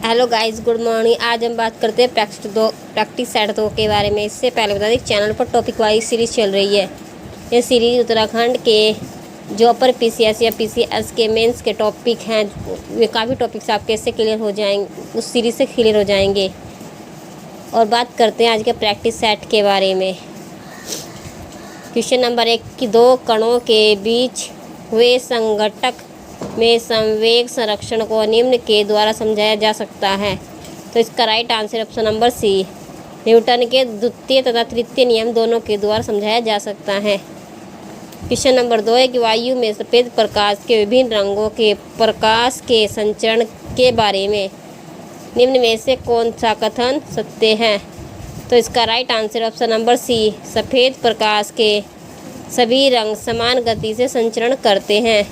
Hello guys, good morning. आज हम बात करते हैं प्रैक्टिस सेट 2 के बारे में। इससे पहले बता दें, चैनल पर टॉपिक वाइज सीरीज़ चल रही है। ये सीरीज़ उत्तराखंड के जो पर पीसीएस या पीसीएस के मेंस के टॉपिक हैं, वे काफ़ी टॉपिक्स आपके इससे क्लियर हो जाएंगे, उस सीरीज़ से क्लियर हो जाएंगे। और बात करते हैं आज के प्रैक्टिस सेट के बारे में। क्वेश्चन नंबर 1 कि दो कणों के बीच हुए संघटक में संवेग संरक्षण को निम्न के द्वारा समझाया जा सकता है। तो इसका right answer option number C, Newton के द्वितीय तथा तृतीय नियम दोनों के द्वारा समझाया जा सकता है। क्वेश्चन नंबर 2 है कि वायु में सफ़ेद प्रकाश के विभिन्न रंगों के प्रकाश के संचरण के बारे में निम्न में से कौन सा कथन सत्य है। तो इसका right answer option number C, सफ़ेद प्रकाश के सभी रंग समान गति से संचरण करते हैं।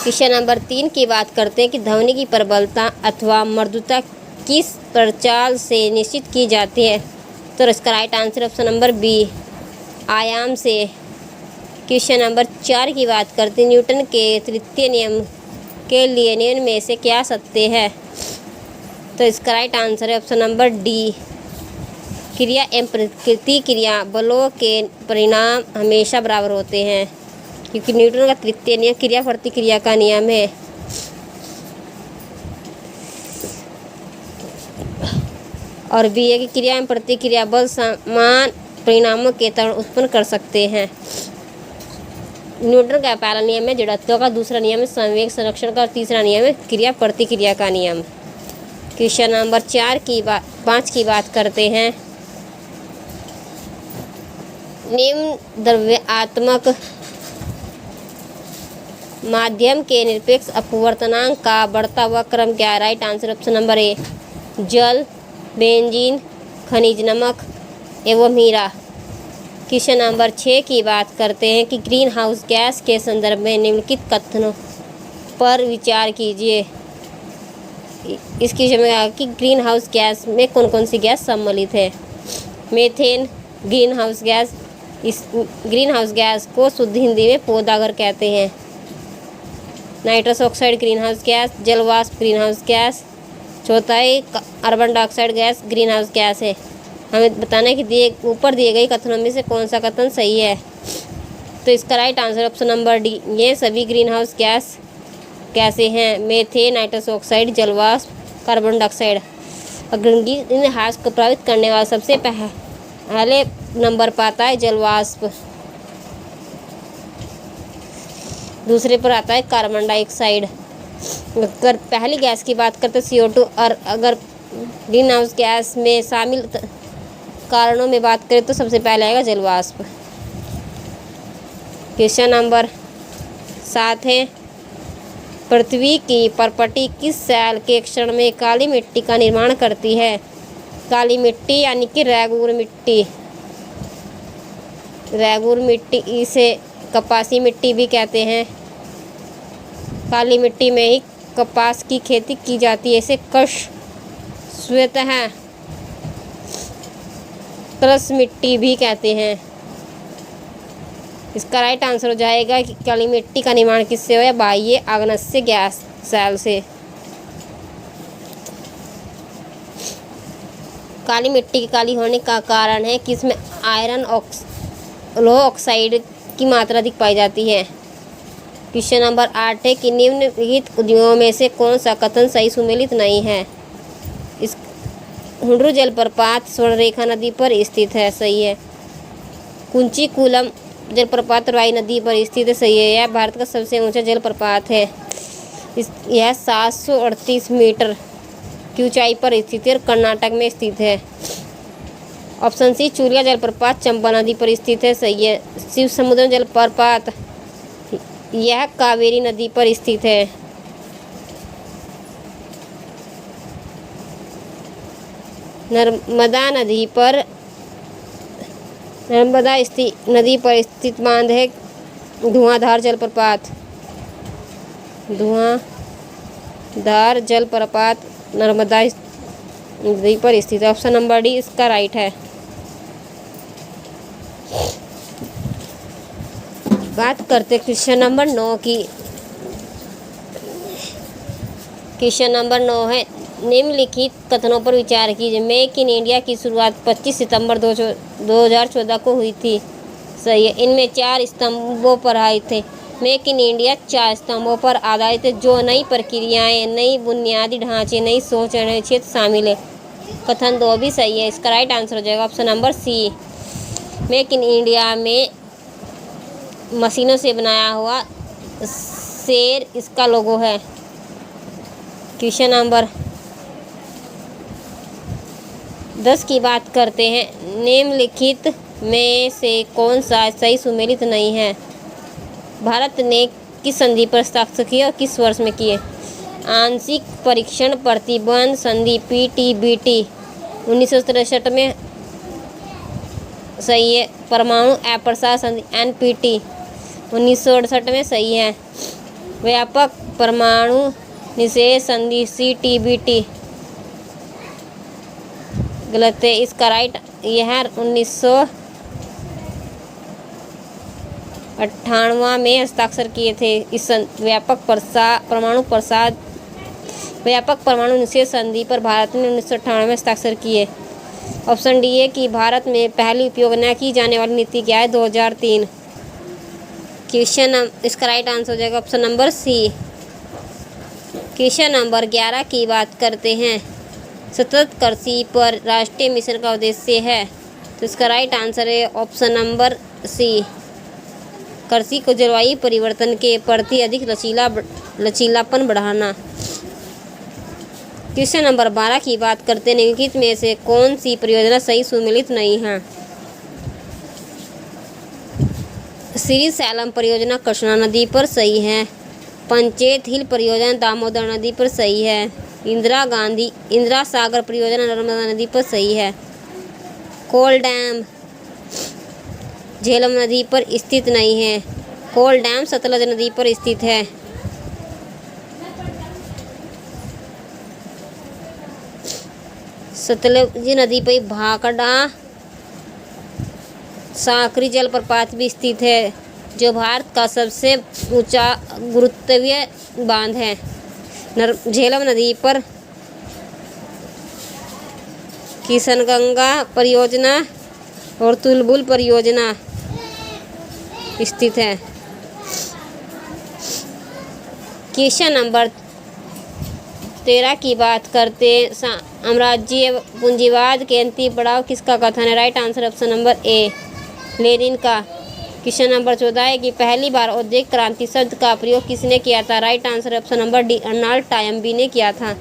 क्वेश्चन नंबर 3 की बात करते हैं कि ध्वनि की प्रबलता अथवा मृदुता किस प्रचाल से निश्चित की जाती है। तो इसका right answer option number B, आयाम से। क्वेश्चन नंबर 4 की बात करते हैं, न्यूटन के तृतीय नियम के लिए निम्न में से क्या सत्य है। तो इसका राइट आंसर है ऑप्शन नंबर डी, क्रिया एवं प्रकृति क्रिया बलों के परिणाम हमेशा बराबर होते हैं, क्योंकि न्यूटन का तृतीय नियम क्रिया प्रतिक्रिया का नियम है। और बी है कि क्रिया एवं प्रतिक्रिया बल समान परिणामों के तरण उत्पन्न कर सकते हैं। न्यूटन का पहला नियम है जड़त्व का, दूसरा नियम है संवेग संरक्षण का, और तीसरा नियम है क्रिया प्रतिक्रिया का नियम। क्वेश्चन नंबर 5 की बात करते हैं, निम्न द्रव्यात्मक माध्यम के निरपेक्ष अपवर्तनांक का बढ़ता हुआ क्रम क्या है। Right answer option number A, जल, बेंजीन, खनिज नमक एवं हीरा। क्वेश्चन नंबर 6 की बात करते हैं कि ग्रीन हाउस गैस के संदर्भ में निम्नलिखित कथनों पर विचार कीजिए। इस क्वेश्चन में कि ग्रीन हाउस गैस में कौन कौन सी गैस सम्मिलित है। मीथेन ग्रीन हाउस गैस, इस ग्रीन हाउस गैस को शुद्ध हिंदी में पौधाघर कहते हैं। Nitrous oxide green house gas, जलवाष्प ग्रीन हाउस गैस, चौथा है carbon dioxide gas green house gas है। हमें बताना है कि ऊपर दिए गए कथनों में से कौन सा कथन सही है। तो इसका right answer option number D, ये सभी ग्रीन हाउस गैस कैसे हैं, मेथेन, नाइट्रस ऑक्साइड, जलवाष्प, कार्बन डाइऑक्साइड। ग्रीन हाउस को प्रभावित करने वाला सबसे पहले नंबर पाता है जलवाष्प, दूसरे पर आता है कार्बन डाइऑक्साइड। अगर पहली गैस की बात करते हैं CO2, और अगर ग्रीन हाउस गैस में शामिल कारणों में बात करें तो सबसे पहले आएगा जलवाष्प। क्वेश्चन नंबर 7 है, पृथ्वी की परपटी किस शैल के क्षरण में काली मिट्टी का निर्माण करती है। काली मिट्टी यानी कि रेगूर मिट्टी, रेगूर मिट्टी, इसे कपासी मिट्टी भी कहते हैं। काली मिट्टी में ही कपास की खेती की जाती है, इसे कश स्वतः त्रस मिट्टी भी कहते हैं। इसका राइट आंसर हो जाएगा कि काली मिट्टी का निर्माण किससे हुआ है, बाह्य आग्नेय गैस सेल से। काली मिट्टी की काली होने का कारण है कि इसमें आयरन लौह ऑक्साइड की मात्रा अधिक पाई जाती है। क्वेश्चन नंबर 8 है कि निम्नलिखित उद्योगों में से कौन सा कथन सही सुमेलित नहीं है। इस हुंड्रू जलप्रपात स्वर्णरेखा नदी पर स्थित है, सही है। कुंचीकुलम जलप्रपात राई नदी पर स्थित है, सही है। यह भारत का सबसे ऊंचा जलप्रपात है। यह 738 मीटर की ऊंचाई पर स्थित है और कर्नाटक में स्थित है। ऑप्शन सी, चूलिया जलप्रपात चंपा नदी पर स्थित है, सही है। शिव समुद्र जलप्रपात, यह कावेरी नदी पर स्थित है। नर्मदा नदी पर स्थित बांध है धुआंधार जलप्रपात, धुआंधार जलप्रपात नर्मदा नदी पर स्थित है। ऑप्शन नंबर डी इसका राइट है। बात करते क्वेश्चन नंबर 9 की। क्वेश्चन नंबर 9 है, निम्नलिखित कथनों पर विचार कीजिए। मेक इन इंडिया की शुरुआत 25 सितंबर 2014 को हुई थी। सही है। इनमें 4 स्तंभों पर आधारित थे। मेक इन इंडिया 4 स्तंभों पर आधारित है, जो नई प्रक्रियाएं, नई बुनियादी ढांचे, नई सोच, नए क्षेत्र शामिल है। कथन 2 भी सही है। इसका राइट आंसर हो जाएगा option number C. Make in India में मशीनों से बनाया हुआ शेर इसका लोगो है। क्वेश्चन नंबर 10 की बात करते हैं। निम्नलिखित में से कौन सा सही सुमेलित नहीं है? भारत ने किस संधि पर हस्ताक्षर किए और किस वर्ष में किए? आंशिक परीक्षण प्रतिबंध संधि PTBT 1963 में। सही है। परमाणु अप्रसार संधि NPT 1968 में। सही है। व्यापक परमाणु निषेध संधि CTBT गलत है। इसका राइट यह 1998 में हस्ताक्षर किए थे। इस व्यापक परमाणु निषेध संधि पर भारत ने 1998 में हस्ताक्षर किए। ऑप्शन डी है कि भारत में पहली उपयोग न की जाने वाली नीति क्या है? 2003। क्वेश्चन इसका राइट आंसर हो जाएगा option number C. Question number 11 की बात करते हैं। सतत कृषि पर राष्ट्रीय मिशन का उद्देश्य है, तो इसका राइट आंसर है ऑप्शन नंबर सी। कृषि को जलवायु परिवर्तन के प्रति अधिक लचीलापन बढ़ाना। क्वेश्चन नंबर 12 की बात करते हैं। निम्नलिखित में से कौन सी परियोजना सही सुमेलित नहीं है? श्रीशैलम परियोजना कृष्णा नदी पर। सही है। पंचेत हिल परियोजना दामोदर नदी पर। सही है। इंदिरा सागर परियोजना नर्मदा नदी पर। सही है। कोल डैम झेलम नदी पर स्थित नहीं है। कोल डैम सतलज नदी पर स्थित है। सतलज नदी पर भाखड़ा साकरी जलप्रपात भी स्थित है, जो भारत का सबसे ऊंचा गुरुत्वीय बांध है। झेलम नदी पर किशनगंगा परियोजना और तुलबुल परियोजना स्थित है। क्वेश्चन नंबर 13 की बात करते साम्राज्य पूंजीवाद के अंतिम पड़ाव किसका कथन है? Right answer option number A, Lenin का। क्वेश्चन नंबर 14 है कि पहली बार औद्योगिक क्रांति शब्द का प्रयोग किसने किया था? Right answer option number D, Arnold Toynbee ने किया था।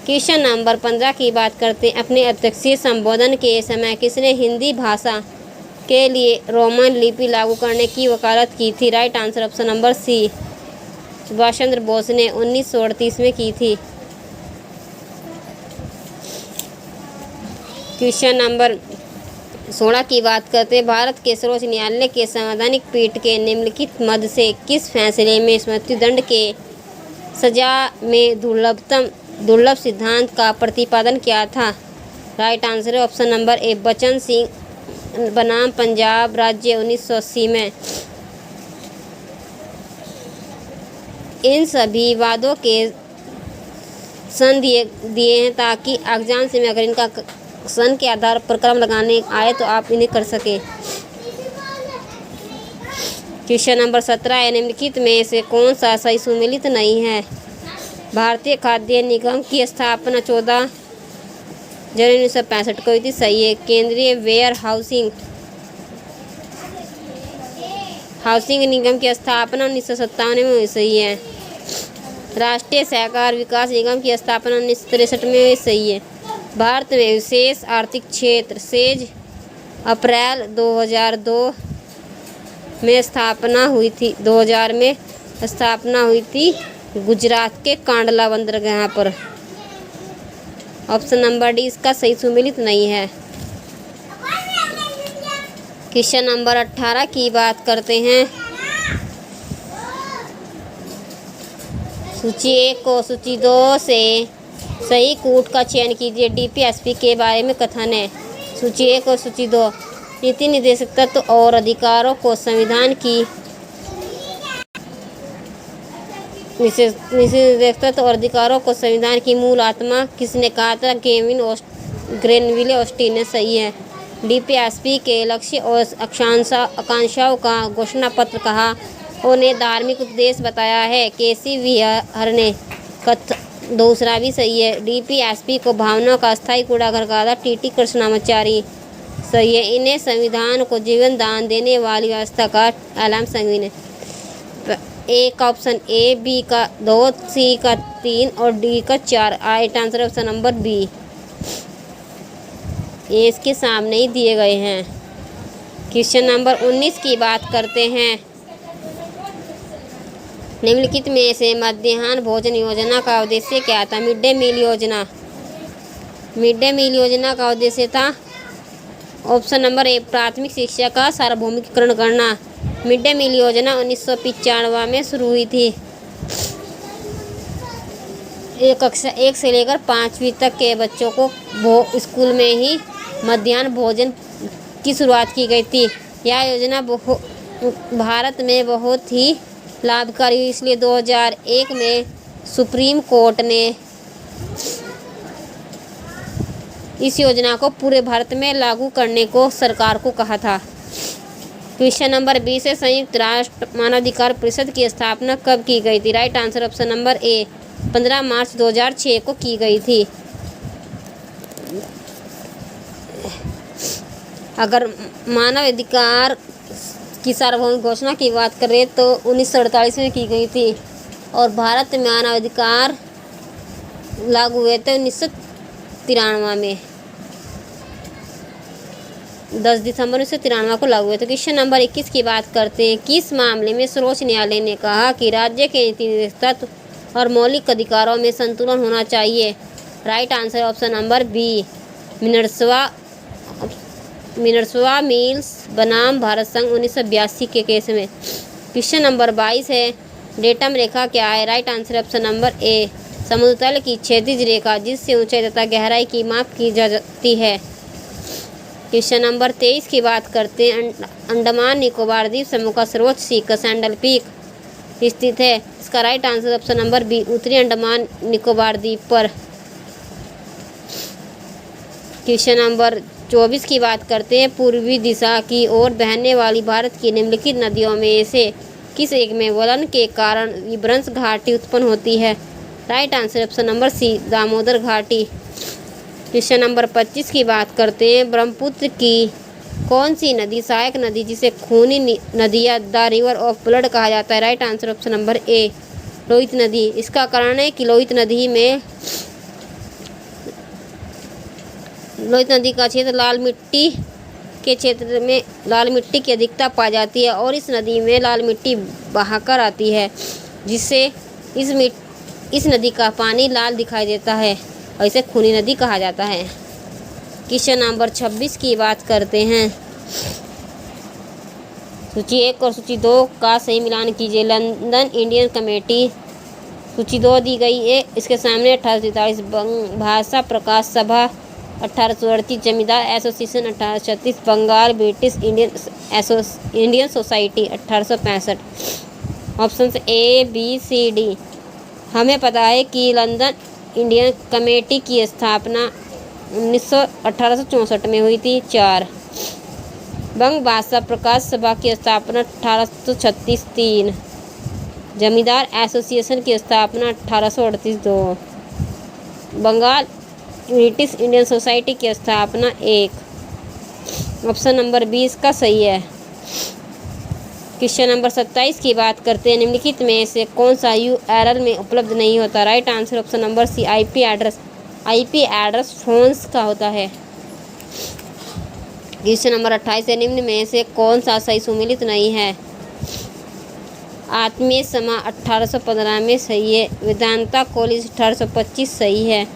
क्वेश्चन नंबर 15 की बात करते हैं। अपने अध्यक्षीय संबोधन के समय किसने हिंदी भाषा के लिए रोमन लिपि लागू करने की वकालत की थी? Right answer option number C, Subhash Chandra Bose ने 1938 में की थी। क्वेश्चन नंबर 16 की बात करते हैं। भारत के सर्वोच्च न्यायालय के संवैधानिक पीठ के निम्नलिखित मध्य से किस फैसले में मृत्युदंड के सजा में दुर्लभ सिद्धांत का प्रतिपादन किया था? राइट आंसर है ऑप्शन नंबर ए, बचन सिंह बनाम पंजाब राज्य 1980 में। इन सभी वादों के सन दिए हैं ताकि एग्जाम से में अगर इनका सन के आधार पर क्रम लगाने आए तो आप इन्हें कर सके। क्वेश्चन नंबर 17 है। निम्नलिखित में से कौन सा सही सुमेलित नहीं है? भारतीय खाद्य निगम की स्थापना 14 जनवरी 1965 को हुई थी। सही है। केंद्रीय वेयर हाउसिंग निगम की स्थापना 1957 में हुई। सही है। राष्ट्रीय सहकार विकास निगम की स्थापना 1963 में हुई। सही है। भारत में विशेष आर्थिक क्षेत्र सेज अप्रैल 2002 में स्थापना हुई थी। 2000 में स्थापना हुई थी गुजरात के कांडला बंदरगाह पर। ऑप्शन नंबर डी इसका सही सुमेलित नहीं है। क्वेश्चन नंबर 18 की बात करते हैं। सूची 1 और सूची 2 से सही कूट का चयन कीजिए। DPSP के बारे में कथन है। सूची 1 और सूची 2 नीति निर्देशक तत्व और अधिकारों को संविधान की निषेधात्मक और अधिकारों को संविधान की मूल आत्मा किसने कहा था? ग्रेनविले ऑस्टिन ने। सही है। डीपीएसपी के लक्ष्य और आकांक्षाओं का घोषणा पत्र कहा उन्हें धार्मिक उपदेश बताया है? केसी विहर ने। दूसरा भी सही है। डीपीएसपी को भावनाओं का अस्थायी कूड़ाघर कहा था? टीटी कृष्णामाचारी। सही है। इन्हें संविधान को जीवन दान देने वाली व्यवस्था का एलएम संघवी ने। ए का ऑप्शन ए, बी का 2, सी का 3 और डी का 4। Right answer option number B. ये इसके सामने ही दिए गए हैं। क्वेश्चन नंबर 19 की बात करते हैं। निम्नलिखित में से मध्याह्न भोजन योजना का उद्देश्य क्या था? मिड डे मील योजना। मिड डे मील योजना का उद्देश्य था ऑप्शन नंबर ए, प्राथमिक शिक्षा का सार्वभौमिकरण करना। मिड डे मील योजना 1995 में शुरू हुई थी। कक्षा 1 से लेकर 5वीं तक के बच्चों को स्कूल में ही मध्याह्न भोजन की शुरुआत की गई थी। यह योजना भारत में बहुत ही लाभकारी हुई, इसलिए 2001 में सुप्रीम कोर्ट ने इस योजना को पूरे भारत में लागू करने को सरकार को कहा था। क्वेश्चन नंबर 20 है। संयुक्त राष्ट्र मानवाधिकार परिषद की स्थापना कब की गई थी? Right answer option number A, 15 मार्च 2006 को की गई थी। अगर मानवाधिकार की सार्वभौमिक घोषणा की बात करें तो 1948 में की गई थी और भारत में मानवाधिकार लागू हुए थे 1993 में। 10 दिसंबर 1993 को लागू हुए थे। क्वेश्चन नंबर 21 की बात करते हैं। किस मामले में सर्वोच्च न्यायालय ने कहा कि राज्य के नीति निर्देशक और मौलिक अधिकारों में संतुलन होना चाहिए? Right answer option number B, Minerva Mills बनाम भारत संघ 1982 के केस में। क्वेश्चन नंबर 22 है। डेटम रेखा क्या है? Right answer option number A, समुद्र तल की क्षैतिज रेखा जिससे ऊंचाई तथा गहराई की माप की जाती है। क्वेश्चन नंबर 23 की बात करते हैं। अंडमान निकोबार द्वीप समूह का सर्वोच्च शिखर सैंडल पीक स्थित है? इसका right answer option number B, उत्तरी अंडमान निकोबार द्वीप पर। क्वेश्चन नंबर 24 की बात करते हैं। पूर्वी दिशा की ओर बहने वाली भारत की निम्नलिखित नदियों में से किस एक में वलन के कारण विभ्रंश घाटी उत्पन्न होती है? Right answer option number C, Damodar घाटी। क्वेश्चन नंबर 25 की बात करते हैं। ब्रह्मपुत्र की कौन सी नदी सहायक नदी जिसे खूनी नदी या द रिवर ऑफ ब्लड कहा जाता है? Right answer option number A, Lohit नदी। इसका कारण है कि लोहित नदी का क्षेत्र लाल मिट्टी के क्षेत्र में लाल मिट्टी की अधिकता पाई जाती है और इस नदी में लाल मिट्टी बहाकर आती है जिससे इस नदी का पानी लाल दिखाई देता है और इसे खूनी नदी कहा जाता है। क्वेश्चन नंबर 26 की बात करते हैं। सूची 1 और सूची 2 का सही मिलान कीजिए। लंदन इंडियन कमेटी सूची 2 दी गई है, इसके सामने 1843 भाषा प्रकाश Sabha 1838, Zamindar association 1836, Bengal British Indian society 1865। Option A B C D. हमें पता है कि लंदन इंडियन कमेटी की स्थापना 1864 में हुई थी। 4 बंग भाषा प्रकाश सभा की स्थापना 1836। 3 जमींदार एसोसिएशन की स्थापना 1838। 2 बंगाल ब्रिटिश इंडियन सोसाइटी की स्थापना 1। ऑप्शन नंबर 20 का सही है। क्वेश्चन नंबर 27 की बात करते हैं। निम्नलिखित में से कौन सा यूआरएल में उपलब्ध नहीं होता? Right answer option number C, IP address phones का होता है। क्वेश्चन नंबर 28 है। निम्न में से कौन सा सही सुमेलित नहीं है? आत्मीय समा 1815 में सही है। वेदांता कॉलेज 1825 सही है।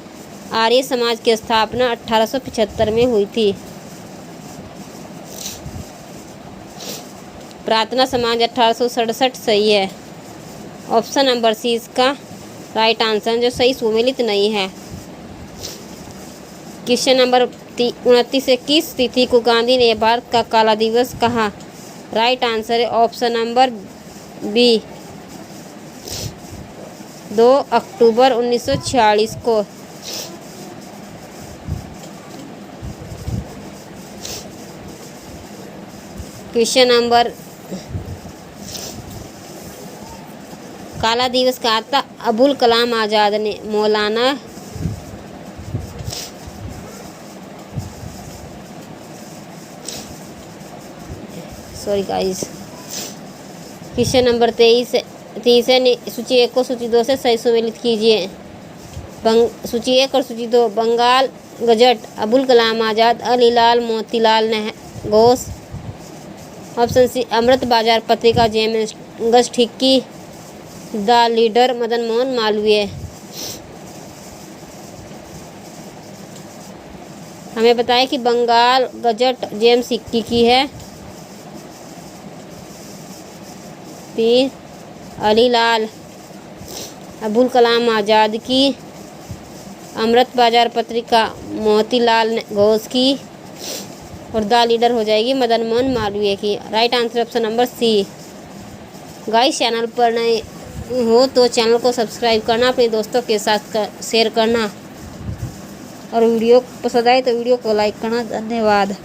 आर्य समाज की स्थापना 1875 में हुई थी। प्रार्थना समाज 1867 सही है। ऑप्शन नंबर सी इसका राइट आंसर जो सही सुमेलित नहीं है। क्वेश्चन नंबर 29 से किस तिथि को गांधी ने भारत का काला दिवस कहा? राइट आंसर है ऑप्शन नंबर बी, 2 अक्टूबर 1946 को। क्वेश्चन नंबर, काला दिवस कहा था अबुल कलाम आज़ाद ने? मौलाना सॉरी गाइस। क्वेश्चन नंबर 23 है, सूची 1 को सूची 2 से सही सुमेलित कीजिए। सूची 1 और सूची 2, बंगाल गजट, अबुल कलाम आज़ाद, अल हिलाल मोतीलाल घोष। ऑप्शन सी, अमृत बाजार पत्रिका, James August Hickey, the leader, Madan Mohan Malviya. हमें बताया कि बंगाल गजट जेम्स हिक्की की है, फिर अल हिलाल अबुल कलाम आज़ाद की, अमृत बाजार पत्रिका मोतीलाल घोष की, और द लीडर हो जाएगी मदन मोहन मालवीय की। Right answer option number C. Guys, channel पर नए हो तो चैनल को सब्सक्राइब करना, अपने दोस्तों के साथ शेयर करना, और वीडियो पसंद आए तो वीडियो को लाइक करना। धन्यवाद।